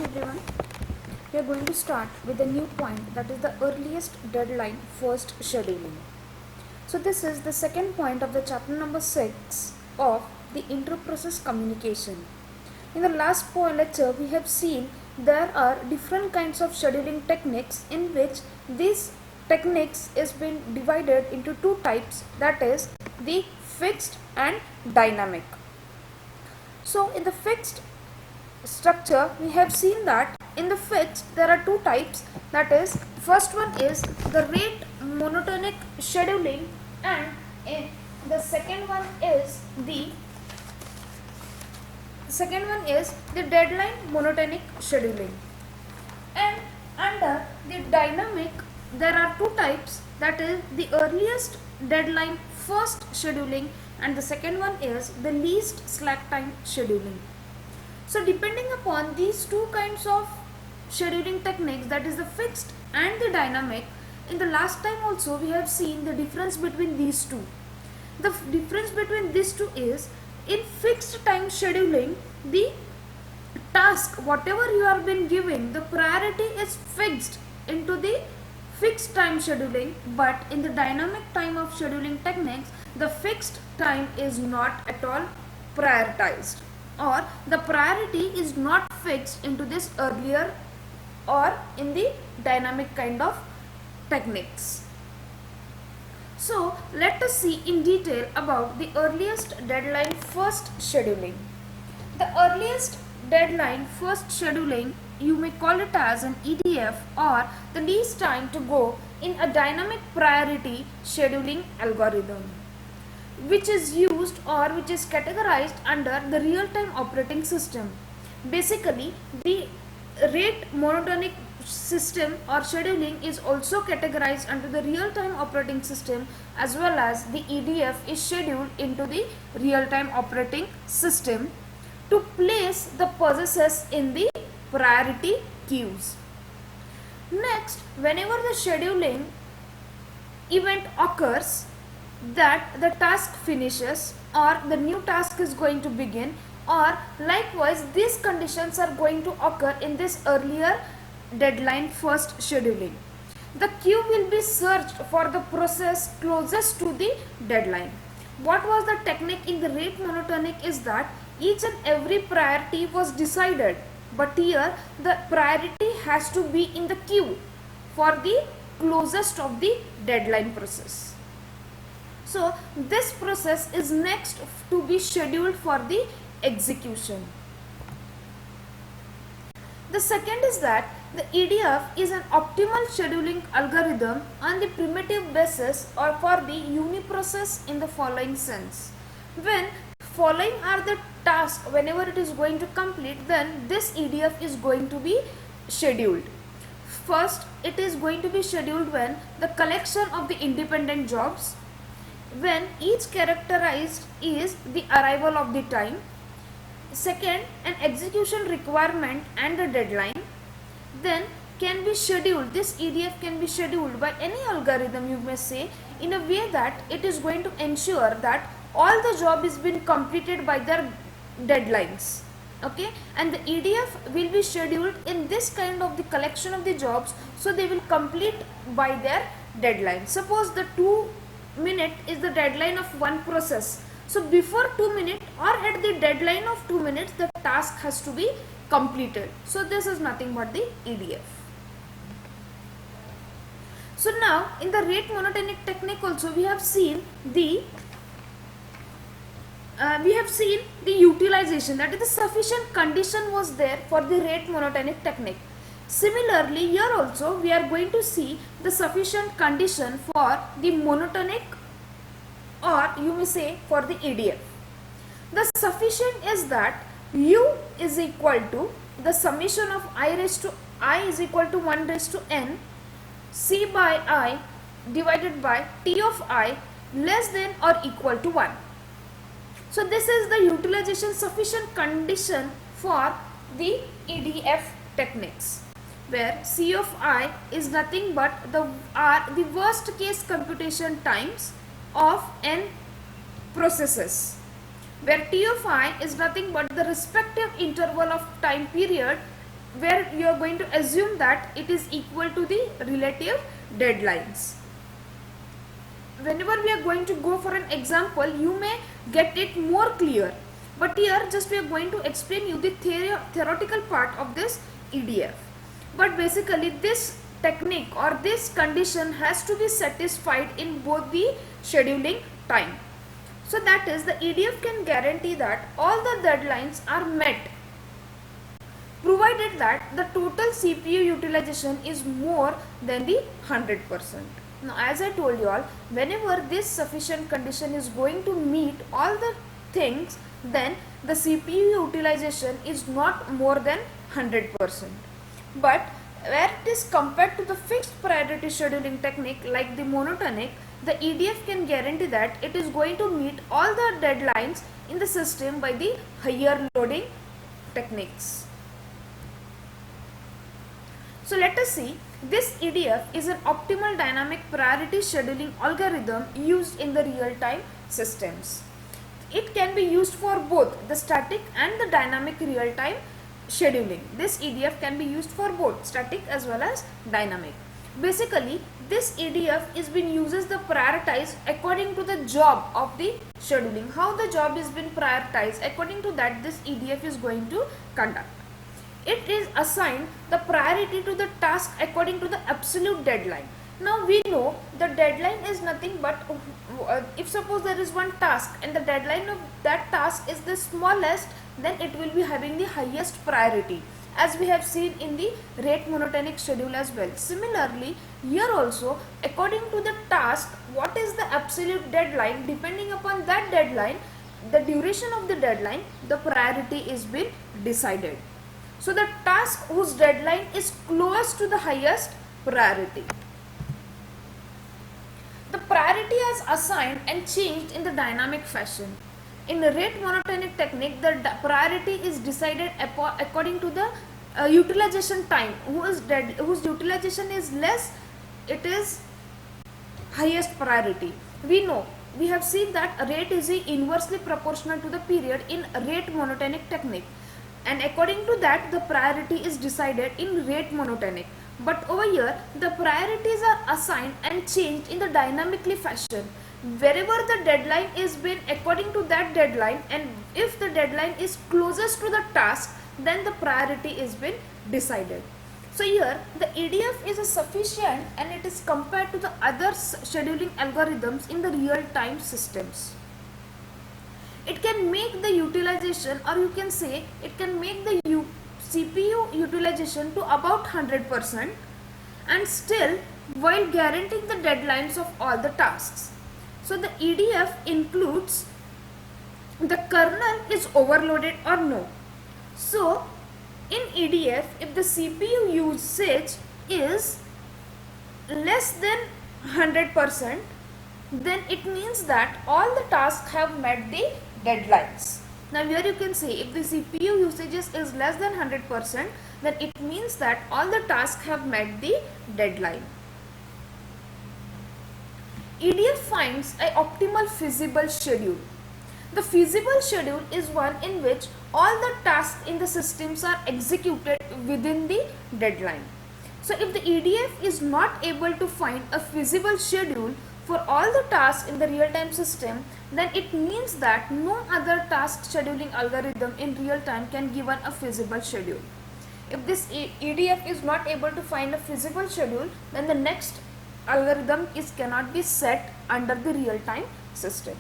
everyone. We are going to start with a new point, that is the earliest deadline first scheduling. So this is the second point of the chapter number 6 of the inter-process communication. In the last lecture we have seen there are different kinds of scheduling techniques in which these techniques is been divided into two types, that is the fixed and dynamic. So in the fixed structure we have seen that in the fixed there are two types, that is first one is the rate monotonic scheduling and the second one is the deadline monotonic scheduling. And under the dynamic there are two types, that is the earliest deadline first scheduling and the second one is the least slack time scheduling. So depending upon these two kinds of scheduling techniques, that is the fixed and the dynamic, in the last time also we have seen the difference between these two. The difference between these two is, in fixed time scheduling, the task whatever you have been giving, the priority is fixed into the fixed time scheduling, but in the dynamic time of scheduling techniques, the fixed time is not at all prioritized, or the priority is not fixed into this earlier or in the dynamic kind of techniques. So let us see in detail about the earliest deadline first scheduling. The earliest deadline first scheduling, you may call it as an EDF, or the least time to go in a dynamic priority scheduling algorithm, which is used or which is categorized under the real-time operating system. Basically, the rate monotonic system or scheduling is also categorized under the real-time operating system, as well as the EDF is scheduled into the real-time operating system to place the processes in the priority queues. Next, whenever the scheduling event occurs, that the task finishes or the new task is going to begin, or likewise these conditions are going to occur in this earlier deadline first scheduling, the queue will be searched for the process closest to the deadline. What was the technique in the rate monotonic is that each and every priority was decided, but here the priority has to be in the queue for the closest of the deadline process. So this process is next to be scheduled for the execution. The second is that the EDF is an optimal scheduling algorithm on the primitive basis or for the uniprocess in the following sense. When following are the tasks, whenever it is going to complete, then this EDF is going to be scheduled. First, it is going to be scheduled when the collection of the independent jobs, when each characterized is the arrival of the time. Second, an execution requirement and the deadline. Then can be scheduled, this EDF can be scheduled by any algorithm, you may say, in a way that it is going to ensure that all the job is been completed by their deadlines. Okay, and the EDF will be scheduled in this kind of the collection of the jobs, so they will complete by their deadline. Suppose the 2 minute is the deadline of one process, so before 2 minutes or at the deadline of 2 minutes the task has to be completed. So this is nothing but the EDF. So now in the rate monotonic technique also we have seen the utilization, that is the sufficient condition was there for the rate monotonic technique. Similarly, here also we are going to see the sufficient condition for the monotonic, or you may say for the EDF. The sufficient is that U is equal to the summation of I raised to I is equal to 1 raised to n C by I divided by T of I less than or equal to 1. So this is the utilization sufficient condition for the EDF techniques, where C of I is nothing but the worst case computation times of n processes, where T of I is nothing but the respective interval of time period where you are going to assume that it is equal to the relative deadlines. Whenever we are going to go for an example, you may get it more clear, but here just we are going to explain you the theoretical part of this EDF. But basically this technique or this condition has to be satisfied in both the scheduling time. So that is, the EDF can guarantee that all the deadlines are met provided that the total CPU utilization is more than the 100%. Now as I told you all, whenever this sufficient condition is going to meet all the things, then the CPU utilization is not more than 100%. But where it is compared to the fixed priority scheduling technique like the monotonic, the EDF can guarantee that it is going to meet all the deadlines in the system by the higher loading techniques. So let us see, this EDF is an optimal dynamic priority scheduling algorithm used in the real-time systems. It can be used for both the static and the dynamic real-time scheduling. This EDF can be used for both static as well as dynamic. Basically, this EDF is being uses the prioritized according to the job of the scheduling. How the job is being prioritized, according to that this EDF is going to conduct. It is assigned the priority to the task according to the absolute deadline. Now we know the deadline is nothing but if suppose there is one task and the deadline of that task is the smallest, then it will be having the highest priority, as we have seen in the rate monotonic schedule as well. Similarly, here also according to the task, what is the absolute deadline, depending upon that deadline, the duration of the deadline, the priority is being decided. So the task whose deadline is close to the highest priority. The priority is assigned and changed in the dynamic fashion. In the rate monotonic technique, the priority is decided according to the utilization time. Whose utilization is less, it is highest priority. We know, we have seen that rate is inversely proportional to the period in rate monotonic technique, and according to that the priority is decided in rate monotonic. But over here the priorities are assigned and changed in the dynamically fashion. Wherever the deadline is been according to that deadline, and if the deadline is closest to the task, then the priority is been decided. So here the EDF is a sufficient and it is compared to the other scheduling algorithms in the real-time systems. It can make the utilization, or you can say it can make the CPU utilization to about 100%, and still while guaranteeing the deadlines of all the tasks. So the EDF includes the kernel is overloaded or no. So in EDF, if the CPU usage is less than 100%, then it means that all the tasks have met the deadlines. Now here you can say if the CPU usages is less than 100%, then it means that all the tasks have met the deadline. EDF finds an optimal feasible schedule. The feasible schedule is one in which all the tasks in the systems are executed within the deadline. So if the EDF is not able to find a feasible schedule for all the tasks in the real-time system, then it means that no other task scheduling algorithm in real time can give a feasible schedule. If this EDF is not able to find a feasible schedule, then the next algorithm cannot be set under the real-time system.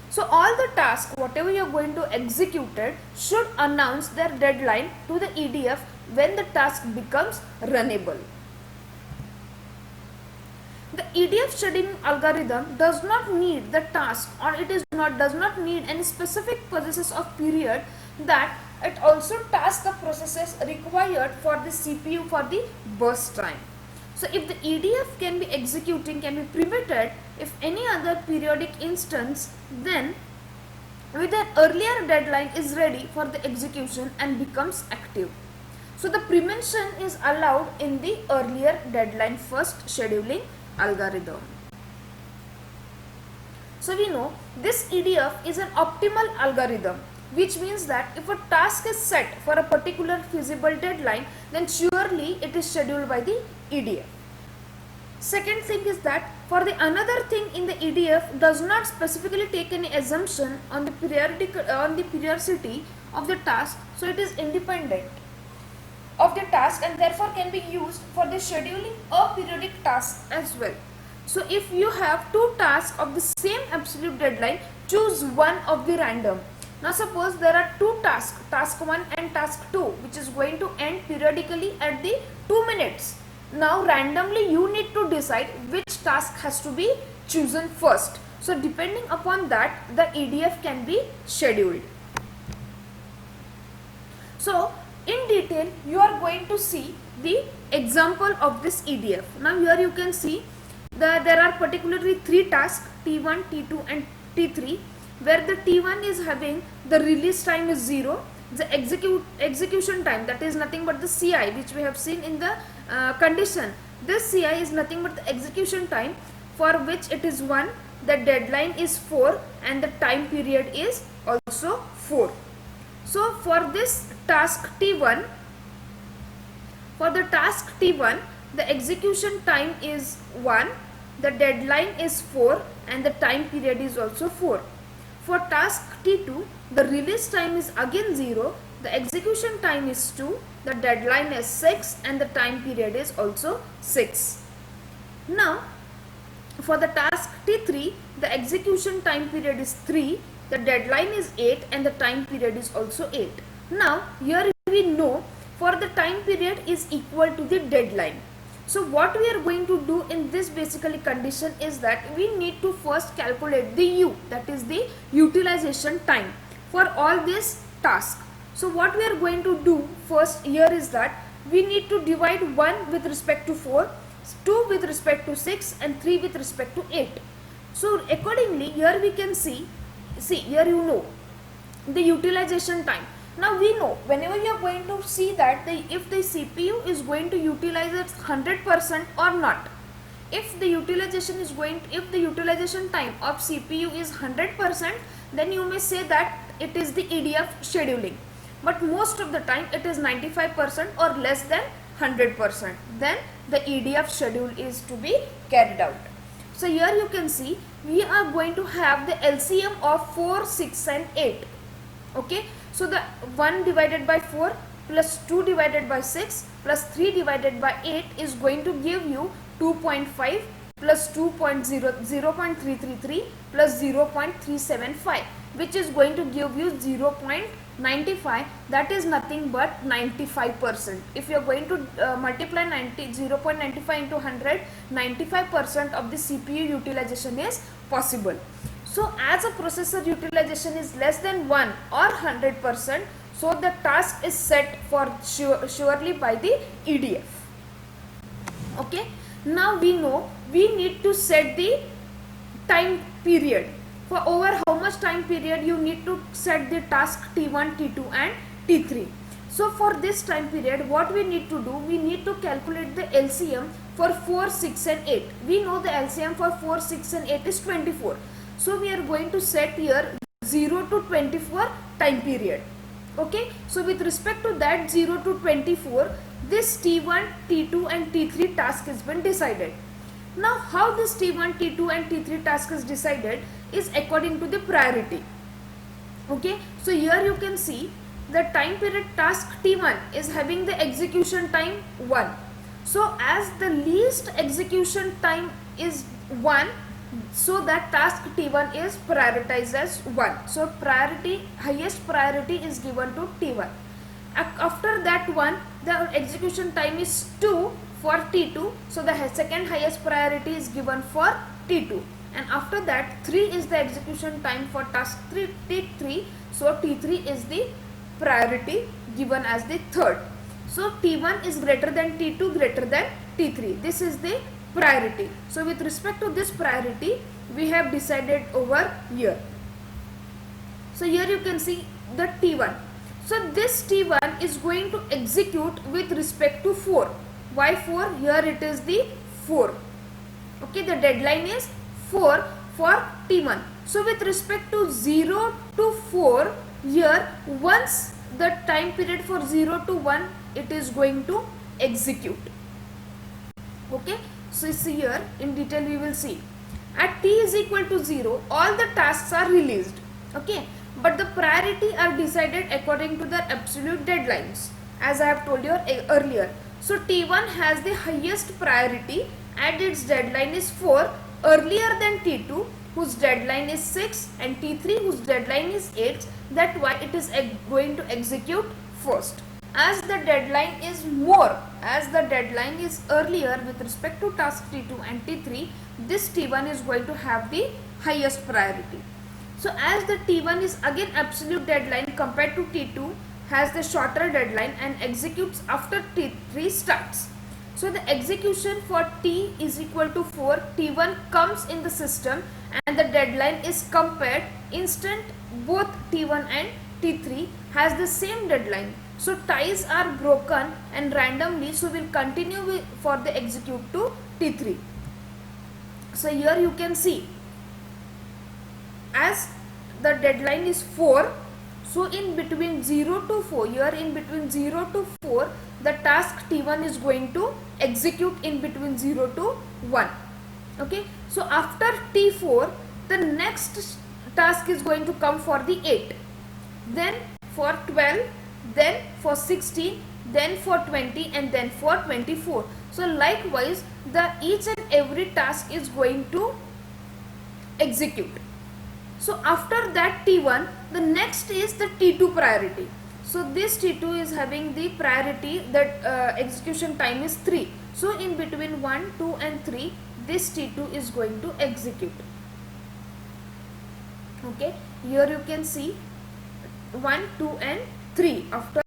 So all the tasks, whatever you are going to execute it, should announce their deadline to the EDF when the task becomes runnable. The EDF scheduling algorithm does not need the task, or does not need any specific processes of period, that it also tasks the processes required for the CPU for the burst time. So if the EDF can be prevented if any other periodic instance, then with an earlier deadline is ready for the execution and becomes active. So the prevention is allowed in the earlier deadline first scheduling algorithm. So we know this EDF is an optimal algorithm. which means that if a task is set for a particular feasible deadline, then surely it is scheduled by the EDF. Second thing is that for the another thing in the EDF does not specifically take any assumption on the periodicity of the task, so it is independent of the task and therefore can be used for the scheduling aperiodic tasks as well. So if you have two tasks of the same absolute deadline, choose one of the random. Now suppose there are two tasks, task 1 and task 2, which is going to end periodically at the 2 minutes. Now randomly you need to decide which task has to be chosen first. So depending upon that, the EDF can be scheduled. So in detail you are going to see the example of this EDF. Now here you can see there are particularly 3 tasks, T1, T2 and T3, where the T1 is having the release time is 0, the execution time, that is nothing but the CI which we have seen in the condition. This CI is nothing but the execution time, for which it is 1, the deadline is 4 and the time period is also 4. So for this task T1, the execution time is 1, the deadline is 4 and the time period is also 4. For task T2, the release time is again 0, the execution time is 2, the deadline is 6 and the time period is also 6. Now for the task T3, the execution time period is 3, the deadline is 8 and the time period is also 8. Now here we know for the time period is equal to the deadline. So what we are going to do in this basically condition is that we need to first calculate the U, that is the utilization time for all this task. So what we are going to do first here is that we need to divide 1 with respect to 4, 2 with respect to 6 and 3 with respect to 8. So accordingly here we can see here you know the utilization time. Now we know whenever you are going to see that if the CPU is going to utilize its 100% or not. If the utilization time of CPU is 100%, then you may say that it is the EDF scheduling. But most of the time it is 95% or less than 100%. Then the EDF schedule is to be carried out. So here you can see we are going to have the LCM of 4, 6 and 8. Okay. So the 1 divided by 4 plus 2 divided by 6 plus 3 divided by 8 is going to give you 2.5 plus 0.333 plus 0.375, which is going to give you 0.95, that is nothing but 95%. If you are going to multiply 0.95 into 100, 95% of the CPU utilization is possible. So as a processor utilization is less than 1 or 100%, so the task is set for surely by the EDF. Okay. Now we know we need to set the time period. For over how much time period you need to set the task T1, T2 and T3. So for this time period what we need to do, we need to calculate the LCM for 4, 6 and 8. We know the LCM for 4, 6 and 8 is 24. So we are going to set here 0 to 24 time period. Okay. So with respect to that 0 to 24, this T1, T2 and T3 task has been decided. Now how this T1, T2 and T3 task is decided is according to the priority. Okay. So here you can see the time period task T1 is having the execution time 1. So as the least execution time is 1, so that task T1 is prioritized as 1. So highest priority is given to T1. After that one, the execution time is 2 for T2. So the second highest priority is given for T2. And after that 3 is the execution time for task T3. So T3 is the priority given as the third. So T1 is greater than T2 greater than T3. This is the priority. So with respect to this priority we have decided over here. So here you can see the T1. So this T1 is going to execute with respect to 4. Why 4? Here it is the 4. Okay, the deadline is 4 for T1. So with respect to 0 to 4, here once the time period for 0 to 1, it is going to execute. Okay, so see here in detail we will see. At t is equal to 0, all the tasks are released. Okay, but the priority are decided according to their absolute deadlines, as I have told you earlier. So T1 has the highest priority and its deadline is 4 earlier than T2 whose deadline is 6 and T3 whose deadline is 8. That's why it is going to execute first. As the deadline is more, as the deadline is earlier with respect to task T2 and T3, this T1 is going to have the highest priority. So as the T1 is again absolute deadline compared to T2 has the shorter deadline and executes after T3 starts. So the execution for T is equal to 4, T1 comes in the system and the deadline is compared instant. Both T1 and T3 has the same deadline. So ties are broken and randomly, so we'll continue for the execute to T3. So here you can see, as the deadline is 4, so in between 0 to 4, here in between 0 to 4, the task T1 is going to execute in between 0 to 1. Okay, so after T4, the next task is going to come for the 8, then for 12, then for 16, then for 20 and then for 24. So likewise, the each and every task is going to execute. So after that T1, the next is the T2 priority. So this T2 is having the priority that execution time is 3. So in between 1, 2 and 3, this T2 is going to execute. Okay, here you can see 1, 2 and 3. After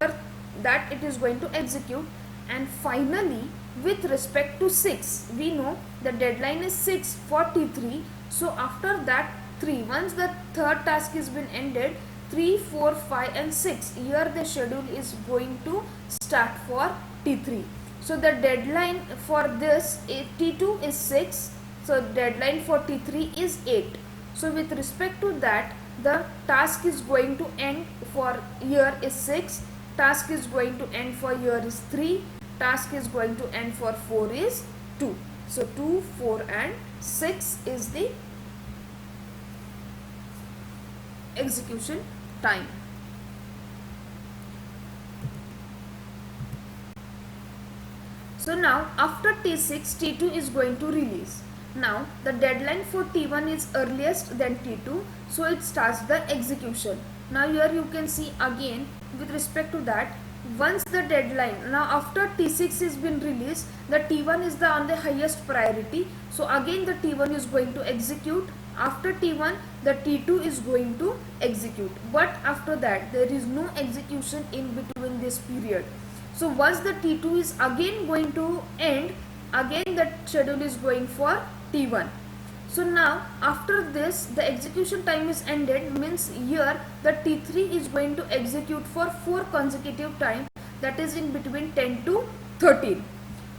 that it is going to execute. And finally with respect to 6, we know the deadline is 6 for T3. So after that 3, once the third task has been ended, 3, 4, 5 and 6, here the schedule is going to start for T3. So the deadline for this T2 is 6, so deadline for T3 is 8. So with respect to that, the task is going to end for here is 6, task is going to end for here is 3, task is going to end for 4 is 2. So 2, 4 and 6 is the execution time. So now after T6, T2 is going to release. Now the deadline for T1 is earliest than T2, so it starts the execution. Now here you can see again with respect to that, once the deadline, now after T6 is been released, the T1 is on the highest priority, so again the T1 is going to execute. After T1, the T2 is going to execute, but after that there is no execution in between this period. So once the T2 is again going to end, again the schedule is going for T1. So now after this the execution time is ended, means here the T3 is going to execute for 4 consecutive time, that is in between 10 to 13.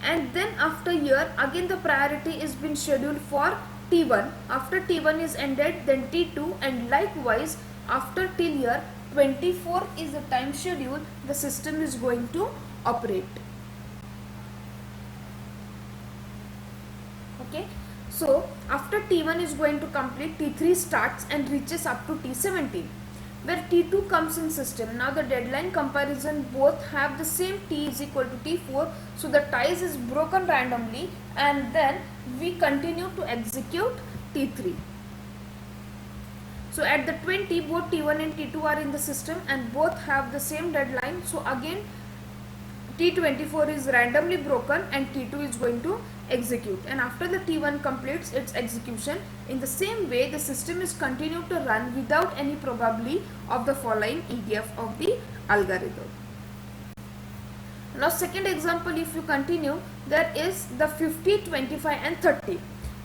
And then after here again the priority is been scheduled for T1. After T1 is ended, then T2, and likewise after till here 24 is the time schedule the system is going to operate. Okay, so after T1 is going to complete, T3 starts and reaches up to T17, where T2 comes in system. Now the deadline comparison both have the same T is equal to T4, so the ties is broken randomly and then we continue to execute T3. So at the 20, both T1 and T2 are in the system and both have the same deadline. So again T24 is randomly broken and T2 is going to execute, and after the T1 completes its execution, in the same way the system is continued to run without any probability of the following EDF of the algorithm. Now second example, if you continue, there is the 50, 25 and 30.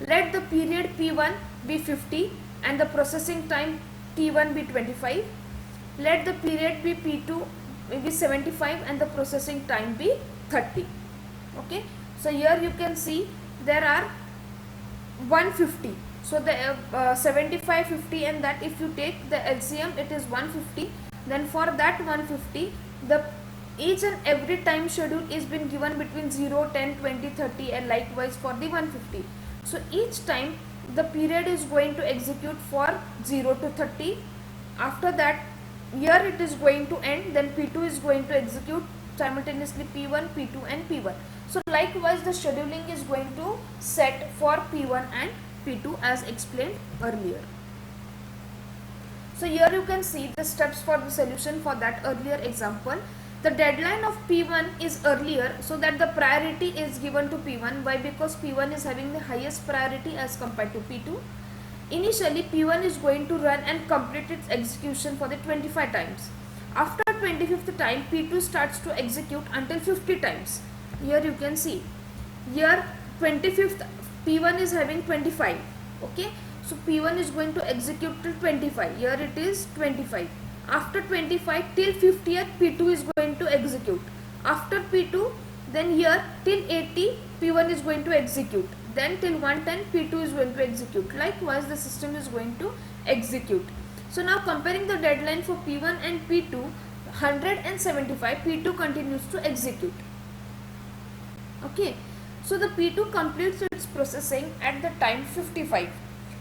Let the period P1 be 50 and the processing time T1 be 25. Let the period be P2 be 75 and the processing time be 30. Okay, so here you can see there are 150. So the 75, 50 and that, if you take the LCM, it is 150. Then for that 150, the each and every time schedule is been given between 0, 10, 20, 30 and likewise for the 150. So each time the period is going to execute for 0 to 30. After that, here it is going to end, then P2 is going to execute simultaneously P1, P2 and P1. So likewise the scheduling is going to set for P1 and P2 as explained earlier. So here you can see the steps for the solution for that earlier example. The deadline of P1 is earlier, so that the priority is given to P1. Why? Because P1 is having the highest priority as compared to P2. Initially P1 is going to run and complete its execution for the 25 times. After 25th time, P2 starts to execute until 50 times. Here you can see, here 25th P1 is having 25. Okay, so P1 is going to execute till 25. Here it is 25. After 25 till 50th, P2 is going to execute. After P2, then here till 80, P1 is going to execute. Then till 110, P2 is going to execute. Likewise, the system is going to execute. So now comparing the deadline for P1 and P2, 175, P2 continues to execute. Okay, so the P2 completes its processing at the time 55.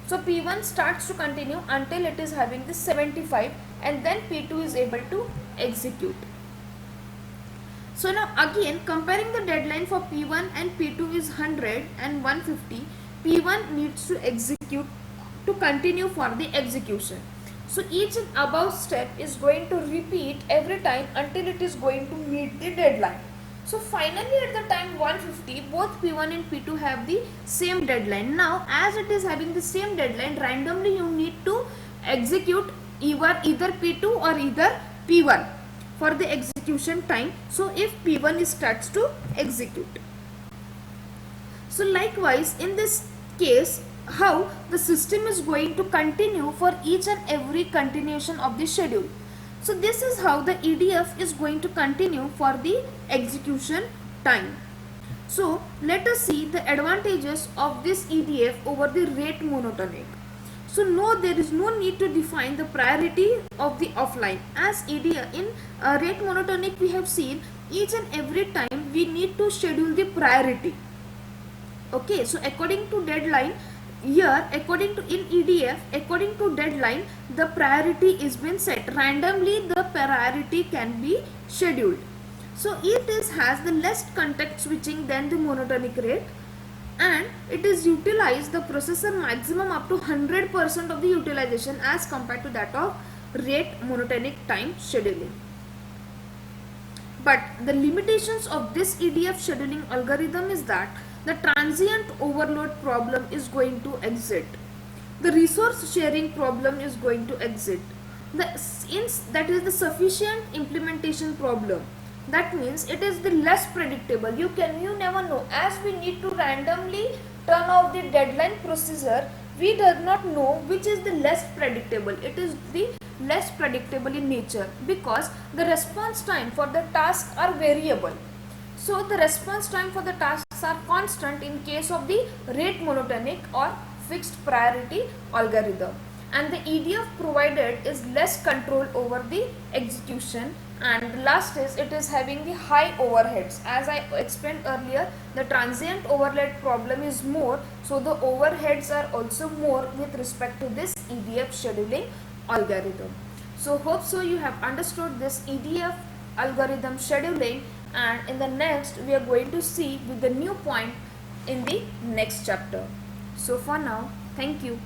So P1 starts to continue until it is having the 75 and then P2 is able to execute. So now again comparing the deadline for P1 and P2 is 100 and 150, P1 needs to execute to continue for the execution. So each and above step is going to repeat every time until it is going to meet the deadline. So finally at the time 150, both P1 and P2 have the same deadline. Now as it is having the same deadline, randomly you need to execute either P2 or either P1 for the execution time. So if P1 starts to execute. So likewise in this case, how the system is going to continue for each and every continuation of the schedule. So this is how the EDF is going to continue for the execution time. So let us see the advantages of this EDF over the rate monotonic. So no, there is no need to define the priority of the offline. As EDF in rate monotonic we have seen each and every time we need to schedule the priority. Okay, so according to deadline, here according to in EDF, according to deadline, the priority is been set. Randomly the priority can be scheduled. So it has the less context switching than the monotonic rate, and it is utilized the processor maximum up to 100% of the utilization as compared to that of rate monotonic time scheduling. But the limitations of this EDF scheduling algorithm is that the transient overload problem is going to exit. The resource sharing problem is going to exit. That is the sufficient implementation problem. That means it is the less predictable. You never know, as we need to randomly turn off the deadline procedure, we do not know which is the less predictable. It is the less predictable in nature because the response time for the tasks are variable. So the response time for the tasks are constant in case of the rate monotonic or fixed priority algorithm, and the EDF provided is less control over the execution. And the last is it is having the high overheads. As I explained earlier, the transient overload problem is more, so the overheads are also more with respect to this EDF scheduling algorithm. So hope so you have understood this EDF algorithm scheduling, and in the next we are going to see with the new point in the next chapter. So for now, thank you.